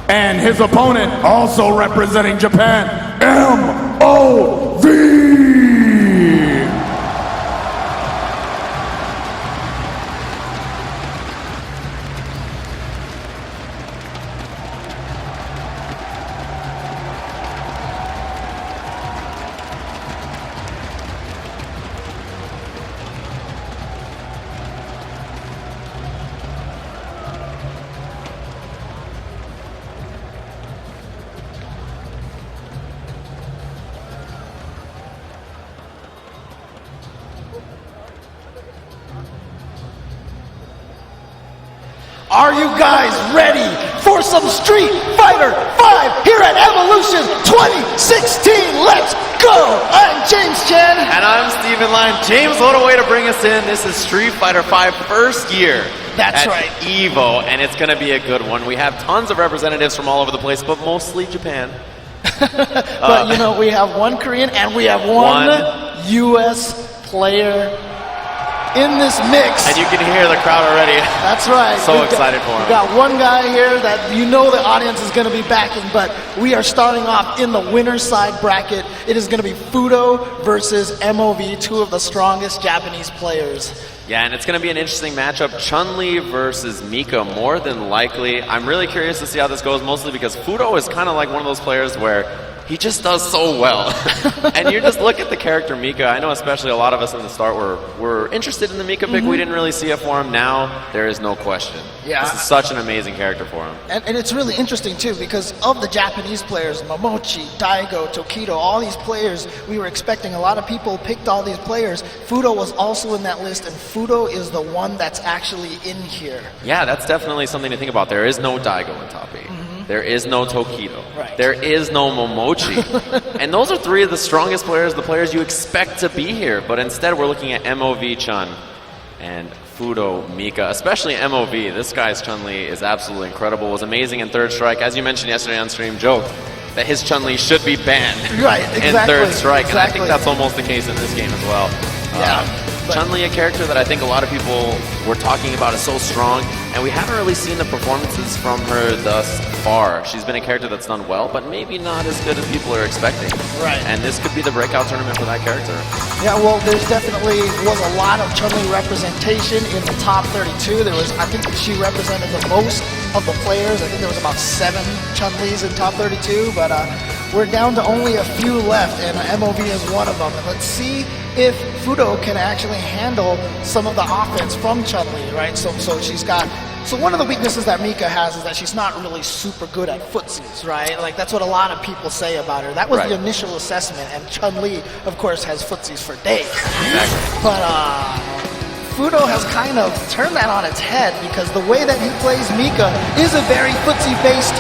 And his opponent, also representing Japan, MOV. Are you guys ready for some Street Fighter 5 here at Evolution 2016? Let's go! I'm James Chen. And I'm Steven Line. James, what a way to bring us in. This is Street Fighter 5 first year. That's at right. EVO, and it's going to be a good one. We have tons of representatives from all over the place, but mostly Japan. But you know, we have one Korean and we have one US player in this mix. And you can hear the crowd already. That's right. So excited for him. We've got one guy here that you know the audience is going to be backing, but we are starting off in the winner's side bracket. It is going to be Fuudo versus MOV, two of the strongest Japanese players. Yeah, and it's going to be an interesting matchup. Chun-Li versus Mika, more than likely. I'm really curious to see how this goes, mostly because Fuudo is kind of like one of those players where he just does so well. And you just look at the character Mika. I know especially a lot of us in the start were interested in the Mika pick. We didn't really see it for him. Now, there is no question. Yeah. This is such an amazing character for him. And it's really interesting, too, because of the Japanese players, Momochi, Daigo, Tokido, all these players, we were expecting a lot of people picked all these players. Fuudo was also in that list, and Fuudo is the one that's actually in here. Yeah, that's definitely something to think about. There is no Daigo in top 8. There is no Tokido. Right. There is no Momochi. And those are three of the strongest players, the players you expect to be here. But instead, we're looking at MOV Chun and Fuudo Mika, especially MOV. This guy's Chun-Li is absolutely incredible. Was amazing in Third Strike. As you mentioned yesterday on stream, joked that his Chun-Li should be banned in Third Strike. And I think that's almost the case in this game as well. Yeah. Chun-Li, a character that I think a lot of people were talking about, is so strong, and we haven't really seen the performances from her thus far. She's been a character that's done well, but maybe not as good as people are expecting. Right. And this could be the breakout tournament for that character. Yeah, well, there's definitely was a lot of Chun-Li representation in the top 32. There was, I think she represented the most of the players. I think there was about 7 Chun-Lis in top 32, but we're down to only a few left, and MOV is one of them. And let's see if Fuudo can actually handle some of the offense from Chun-Li, right? So she's got. So one of the weaknesses that Mika has is that she's not really super good at footsies, right? Like that's what a lot of people say about her. That was the initial assessment, and Chun-Li, of course, has footsies for days. Exactly. But Fuudo has kind of turned that on its head because the way that he plays Mika is a very footsie-based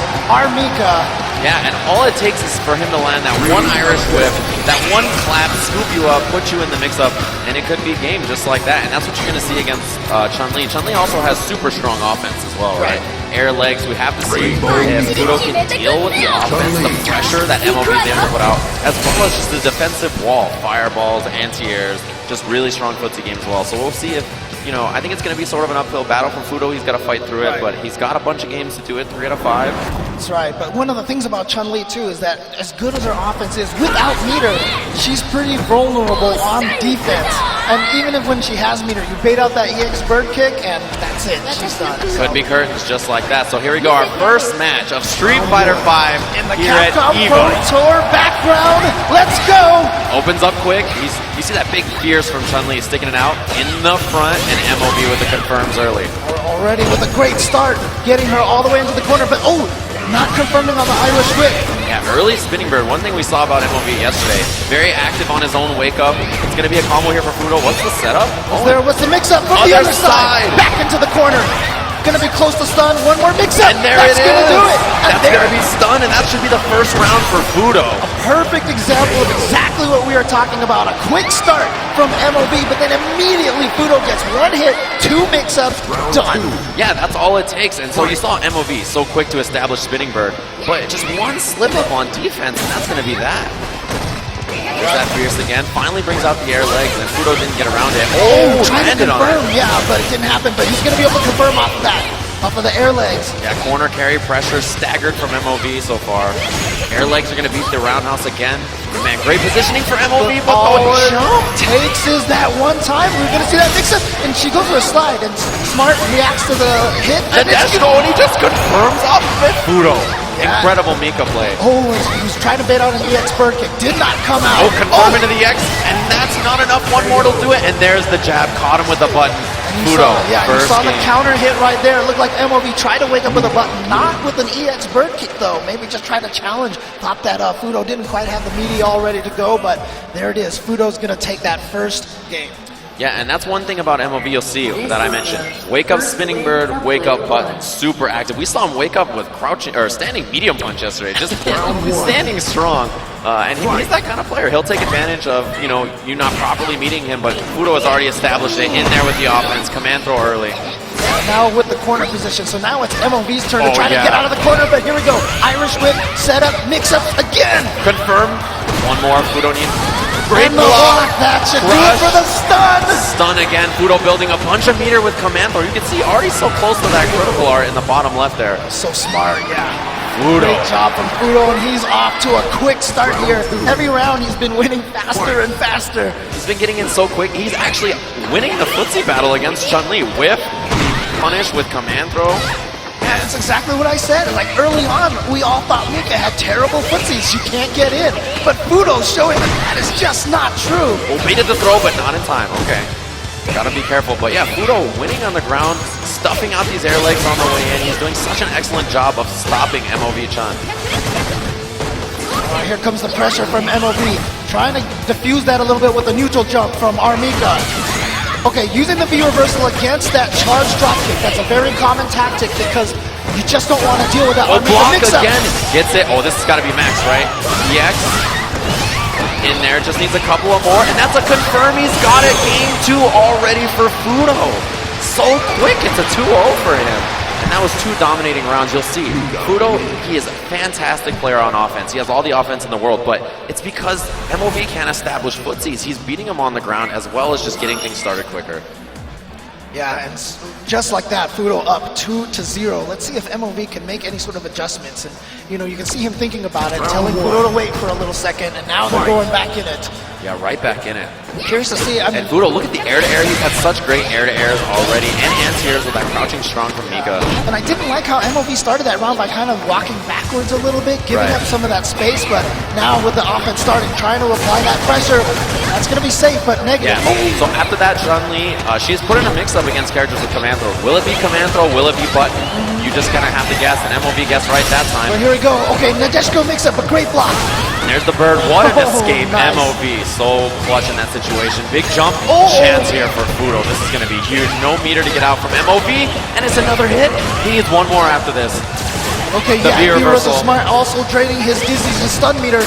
Mika. Yeah, and all it takes is for him to land that one Irish whip, that one clap, scoop you up, put you in the mix-up, and it could be game just like that. And that's what you're going to see against Chun-Li. Chun-Li also has super strong offense as well, right? Air legs, we have to see if Fuudo can deal with the offense, the pressure that MOV is able to put out, as well as just the defensive wall, fireballs, anti-airs, just really strong footsie game as well. So we'll see if, you know, I think it's going to be sort of an uphill battle for Fuudo. He's got to fight through it, but he's got a bunch of games to do it, 3 out of 5. That's right, but one of the things about Chun-Li too is that as good as her offense is, without meter, she's pretty vulnerable on defense. And even if when she has meter, you bait out that EX bird kick and that's it, she's done. Could be curtains just like that. So here we go, our first match of Street Fighter 5 in the here at Capcom EVO. Pro Tour background. Let's go! Opens up quick. You see that big fierce from Chun-Li sticking it out in the front, and MOV with the confirms early. We're already with a great start, getting her all the way into the corner, but not confirming on the Irish whip. Yeah, early spinning bird. One thing we saw about MOV yesterday, very active on his own wake up. It's going to be a combo here for Fuudo. What's the setup? What's the mix-up from the other side? Back into the corner. Going to be close to stun. One more mix-up. And there That's it is. Gonna do it. That's going to be stun, and that should be the first round for Fuudo. A perfect example of exactly what we are talking about. A quick start from MOV, but then immediately Fuudo gets 1 hit, 2 mix-ups, done. Yeah, that's all it takes. And so you saw MOV so quick to establish spinning bird, but just one slip-up on defense, and that's going to be that. There's that fierce again. Finally brings out the air legs, and Fuudo didn't get around it. Trying to confirm, yeah, but it didn't happen. But he's going to be able to confirm off of that. Off of the air legs. Yeah, corner carry pressure staggered from MOV so far. Air legs are going to beat the roundhouse again. Man, great positioning for MOV, but all the it jump. takes is that one time. We're going to see that mix-up, and she goes for a slide, and Smart reacts to the hit. The dash go, and he just confirms off of it. Fuudo. Yeah. Incredible Mika play. Oh, he was trying to bait out an EX bird kick. Did not come out. Oh, confirm into the EX, and that's not enough. One more to do it, and there's the jab. Caught him with the button. Fuudo, You first saw the game. counter hit right there. It looked like MOV tried to wake up with a button, not with an EX bird kick though. Maybe just tried to challenge, pop that up. Fuudo didn't quite have the meaty all ready to go, but there it is. Fuudo's gonna take that first game. Yeah, and that's one thing about MOV you'll see that I mentioned. Wake up spinning bird, wake up button, super active. We saw him wake up with crouching or standing medium punch yesterday, just standing strong. And he's that kind of player. He'll take advantage of you not properly meeting him, but Fuudo has already established it in there with the offense. Command throw early. Now with the corner position, so now it's MOV's turn to try to yeah. get out of the corner, but here we go. Irish whip, setup, mix-up again. Confirm. One more. Fuudo needs. Great And the block, that should do it for the stun. Stun again. Fuudo building a bunch of meter with command throw. You can see already so close to that critical art in the bottom left there. So smart, yeah. Fuudo. Great job from Fuudo, and he's off to a quick start here. Every round he's been winning faster and faster. He's been getting in so quick. He's actually winning the footsie battle against Chun-Li. Whip, punish with command throw. Yeah, that's exactly what I said. Like early on, we all thought Mika had terrible footsies. You can't get in. But Fuudo's showing that is just not true. Oh, baited the throw, but not in time. Okay. Gotta be careful. But yeah, Fuudo winning on the ground, stuffing out these air legs on the way in. He's doing such an excellent job of stopping MOV Chun. Here comes the pressure from MOV. Trying to diffuse that a little bit with the neutral jump from our Mika. Okay, using the V reversal against that charged dropkick. That's a very common tactic because you just don't want to deal with that. Oh, Armika block mix-up. again. Gets it. Oh, this has got to be max, right? EX. In there, just needs a couple of more, and that's a confirm. He's got it. Game 2 already for Fuudo. So quick, it's a 2-0 for him. And that was 2 dominating rounds. You'll see, Fuudo, he is a fantastic player on offense. He has all the offense in the world, but it's because MOV can't establish footsies. He's beating him on the ground as well as just getting things started quicker. Yeah, and just like that, Fuudo up 2-0. Let's see if MOV can make any sort of adjustments. And you can see him thinking about it, telling Fuudo to wait for a little second, and now they're going back in it. Yeah, right back in it. I'm curious to see. I mean, And Fuudo, look at the air-to-air. He's had such great air-to-airs already, and anti-airs with that crouching strong from Mika. and I didn't like how MOV started that round by kind of walking backwards a little bit, giving Right. up some of that space. But now with the offense starting, trying to apply that pressure, that's going to be safe but negative. Yeah. So after that, Chun-Li, she's put in a mix-up against characters with command throw. Will it be command throw? Will it be button? You just kind of have to guess, and MOV guessed right that time. But here we go. Okay, Nadeshko mix up, a great block. And there's the bird. What an Oh, escape. nice. MOV so clutch in that situation. Big jump. Oh. Chance here for Fuudo. This is going to be huge. No meter to get out from MOV, and it's another hit. He needs one more after this. Okay, The yeah, V he was reversal. smart, also draining his dizzies and stun meter.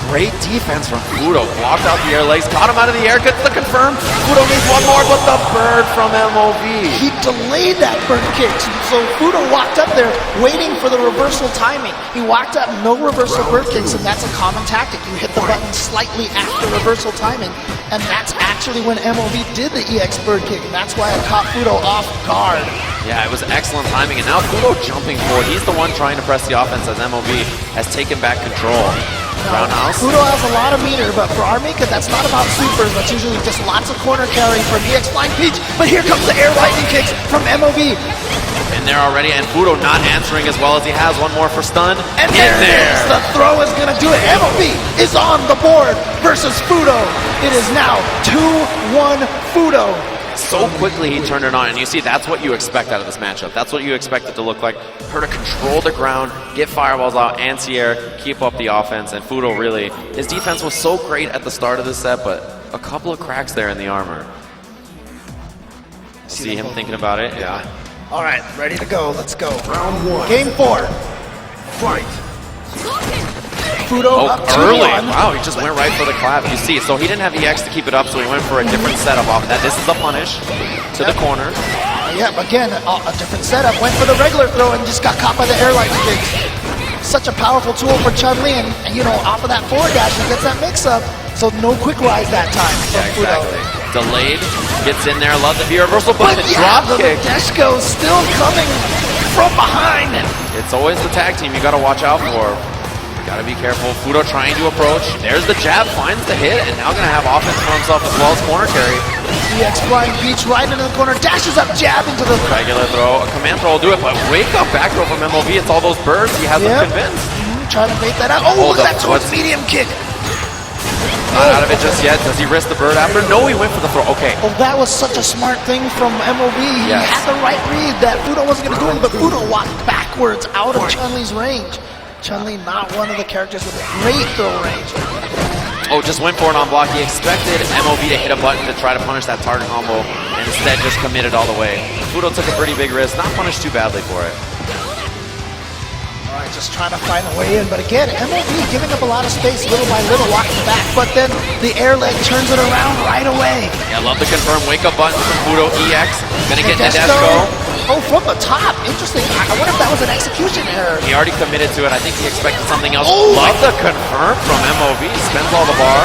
Great defense from Fuudo. Blocked out the air legs, caught him out of the air, gets the confirm. Fuudo needs one more, but the bird from MOV. He delayed that bird kick, so Fuudo walked up there waiting for the reversal timing. He walked up, no reversal bird kicks, and that's a common tactic. You hit the button slightly after reversal timing, and that's actually when MOV did the EX bird kick, and that's why it caught Fuudo off guard. Yeah, it was excellent timing, and now Fuudo jumping forward. He's the one trying to press the offense as MOV has taken back control. Roundhouse. Fuudo has a lot of meter, but for Armika, that's not about supers. That's usually just lots of corner carry from EX Flying Peach. But here comes the air lightning kicks from MOV. In there already, and Fuudo not answering as well as he has. One more for stun. And there it is. The throw is going to do it. MOV is on the board versus Fuudo. It is now 2-1 Fuudo. So quickly he turned it on, and you see that's what you expect out of this matchup. That's what you expect it to look like. Her to control the ground, get fireballs out, anti-air, keep up the offense, and Fuudo really, his defense was so great at the start of the set, but a couple of cracks there in the armor. See him thinking about it, yeah. All right, ready to go. Let's go. Round 1. Game 4. Fight. Fuudo Oh, up 2-1. early. Wow, he just went right for the clap. You see, so he didn't have EX to keep it up, so he went for a different setup off that. This is a punish to the corner. Yeah, again, a different setup. Went for the regular throw and just got caught by the air lightning kicks. Such a powerful tool for Chun-Li, and off of that forward dash, he gets that mix-up. So no quick rise that time from Fuudo. Delayed, gets in there, love the V reversal, but the Yeah, drop the kick. Nadeshko still coming from behind. It's always the tag team you gotta watch out for. Gotta be careful. Fuudo trying to approach. There's the jab, finds the hit, and now gonna have offense for himself as well as corner carry. EX flying beach right into the corner, dashes up, jab into the... Regular throw, a command throw will do it, but wake up back throw from MOV. It's all those birds. He has them convinced. Trying to bait that out. Oh, look at that towards medium kick. Not out of it just yet. Does he risk the bird after? No, he went for the throw. Okay. Oh, that was such a smart thing from MOV. He had the right read that Fuudo wasn't going to do it, but Fuudo walked backwards out of Chun-Li's range. Chun-Li not one of the characters with a great throw range. Oh, just went for it on block. He expected MOV to hit a button to try to punish that target combo, and instead just committed all the way. Fuudo took a pretty big risk, not punished too badly for it. All right, just trying to find a way in, but again, MOV giving up a lot of space little by little, walking back, but then the air leg turns it around right away. Yeah, love the confirm wake-up button from Fuudo. EX, gonna get Nadesco. Oh, from the top. Interesting. I wonder if that was an execution error. He already committed to it. I think he expected something else. Oh, love the confirm from MOV. Spends all the bar.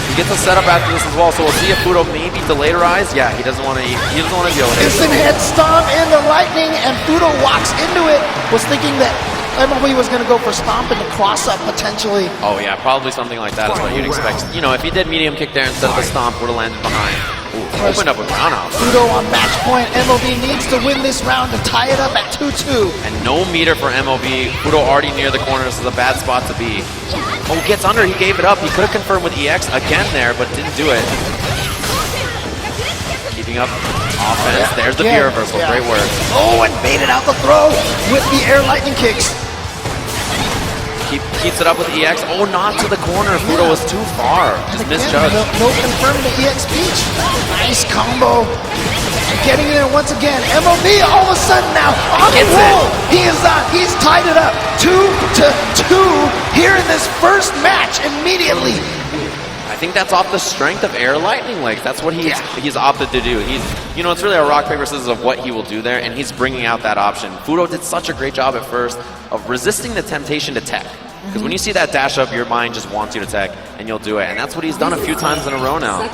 He gets a setup after this as well, so we'll see if Fuudo maybe delayed rise. Yeah, he doesn't want to deal with it. Instant head stomp in the lightning, and Fuudo walks into it. Was thinking that MOV was going to go for stomp and the cross up potentially. Oh yeah, probably something like that is what you'd expect. You know, if he did medium kick there instead of the stomp, would have landed behind. Ooh, opened up a roundhouse. Fuudo on match point. MOV needs to win this round to tie it up at 2-2. And no meter for MOV. Fuudo already near the corner. This is a bad spot to be. Oh, gets under. He gave it up. He could have confirmed with EX again there, but didn't do it. Keeping up offense. There's the fear reversal. Great work. Oh, and baited out the throw with the air lightning kicks. Keeps it up with EX. Oh, not to the corner. Fuudo was too far. Just misjudged. No confirming the EX speech. Nice combo. Getting in once again. MOV all of a sudden now on the roll. He is on. He's tied it up 2-2 here in this first match immediately. I think that's off the strength of air lightning legs. That's what he's opted to do. You know, it's really a rock paper scissors of what he will do there, and he's bringing out that option. Fuudo did such a great job at first of resisting the temptation to tech. Because when you see that dash up, your mind just wants you to tech, and you'll do it. And that's what he's done a few times in a row now.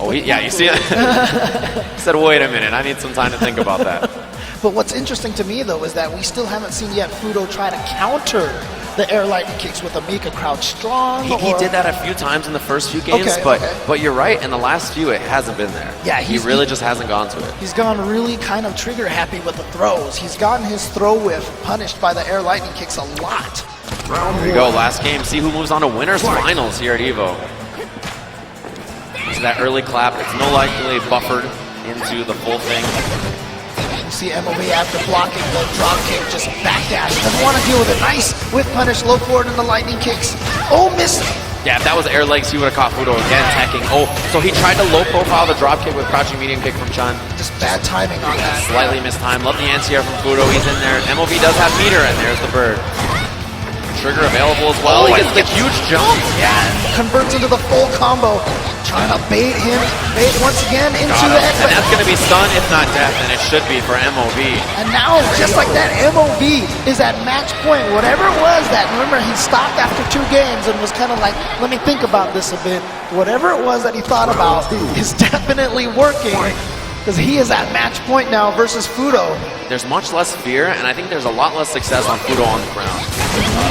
Oh, yeah, you see it? He said, wait a minute, I need some time to think about that. But what's interesting to me, though, is that we still haven't seen yet Fuudo try to counter the air lightning kicks with a Mika crouch strong. He did that a few times in the first few games, but you're right, in the last few, it hasn't been there. Yeah, he really just hasn't gone to it. He's gone really kind of trigger happy with the throws. He's gotten his throw whiff punished by the air lightning kicks a lot. Here we go, last game. See who moves on to winners finals here at EVO. So that early clap, it's no likely buffered into the full thing. You see MOV after blocking the drop kick, just backdash. Doesn't want to deal with it. Nice whip punish, low forward in the lightning kicks. Oh, missed. Yeah, if that was air legs, he would have caught Fuudo again, teching. Oh, so he tried to low profile the drop kick with crouching medium kick from Chun. Just bad timing on that. Slightly missed time. Love the anti-air from Fuudo. He's in there. MOV does have meter, and there's the bird. Trigger available as well. He gets the huge jump. Yeah, converts into the full combo. Trying to bait him, once again into the head. And that's going to be stun, if not death, and it should be for MOV. And now, just like that, MOV is at match point. Whatever it was that, remember, he stopped after 2 games and was kind of like, let me think about this a bit. Whatever it was that he thought about is definitely working. Because he is at match point now versus Fuudo. There's much less fear, and I think there's a lot less success on Fuudo on the ground.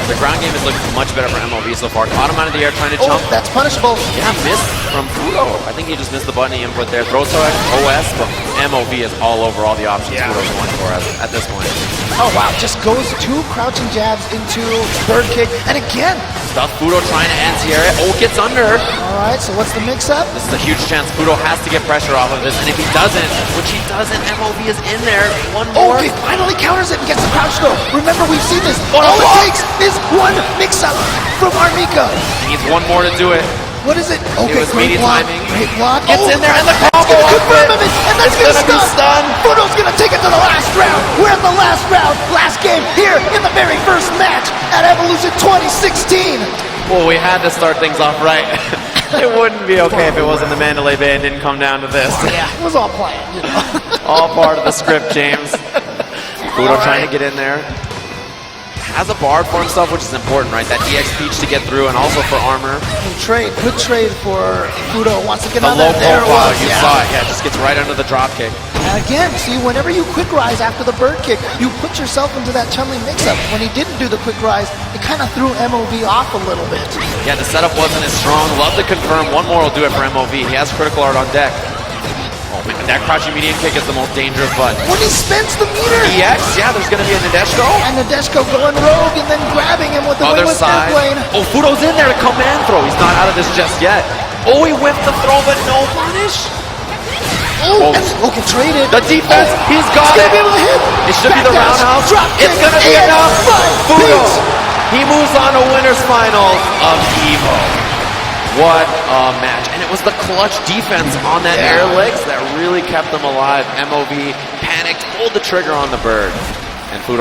The ground game is looking much better for MOV so far. Caught him out of the air trying to jump. That's punishable. Yeah, missed from Fuudo. I think he just missed the button he input there. Throw to OS, but MOV is all over all the options Fuudo's going for at this point. Oh wow, just goes 2 crouching jabs into bird kick, and again. Stuff Fuudo trying to anti-air it. Oh, gets under. Alright, so what's the mix-up? This is a huge chance. Fuudo has to get pressure off of this, and if he doesn't, which he doesn't, MOV is in there. One more. Oh, he finally counters it and gets the crouch throw. Remember, we've seen this. All it takes is 1 mix-up from Armika. He needs 1 more to do it. What is it? Okay, it was great block. timing. Great block. Gets in there, and the combo confirm him, and that's going to be stun. Fuudo's going to take it to the last round. We're at the last round, last game here in the very first match at Evolution 2016. Well, we had to start things off right. It wouldn't be okay if it wasn't the Mandalay Bay and didn't come down to this. Yeah, it was all planned, you know. All part of the script, James. Fuudo trying to get in there. Has a bar for himself, which is important, right? That EX Peach to get through, and also for armor. Good trade for Fuudo. Wants to get the on low that. profile, you saw it. Yeah, just gets right under the drop kick. Again, see, whenever you quick rise after the bird kick, you put yourself into that Chun-Li mix-up. When he didn't do the quick rise, it kind of threw MOV off a little bit. Yeah, the setup wasn't as strong. Love to confirm. One more will do it for MOV. He has critical art on deck. Oh man, that crouching medium kick is the most dangerous button. When he spins the meter! EX, yeah, there's gonna be a Nadeshko. And Nadeshko going rogue and then grabbing him with the Other wing with side. airplane. Oh, Fuudo's in there to command throw. He's not out of this just yet. Oh, he whiffed the throw, but no punish. Oh, and okay, traded. The defense, he's got He's it. gonna be able to hit. It should be the Back dash, roundhouse. drop It's kick, gonna be and enough. fight. Fuudo, Beats. he moves on to winners finals of EVO. What a match. And it was the clutch defense on that air legs that really kept them alive. MOV panicked, pulled the trigger on the bird. And Fuudo